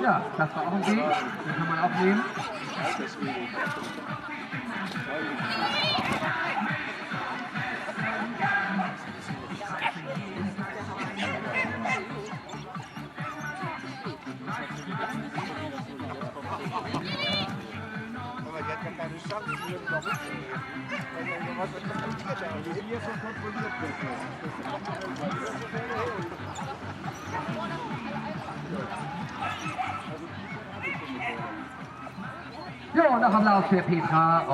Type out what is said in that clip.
Ja, das war auch ein Weg, den kann man auch nehmen. Aber die hat ja keine Chance, hier überhaupt weil ja noch was passiert da. Also hier schon kontrolliert wird. Ja, noch Applaus für Petra.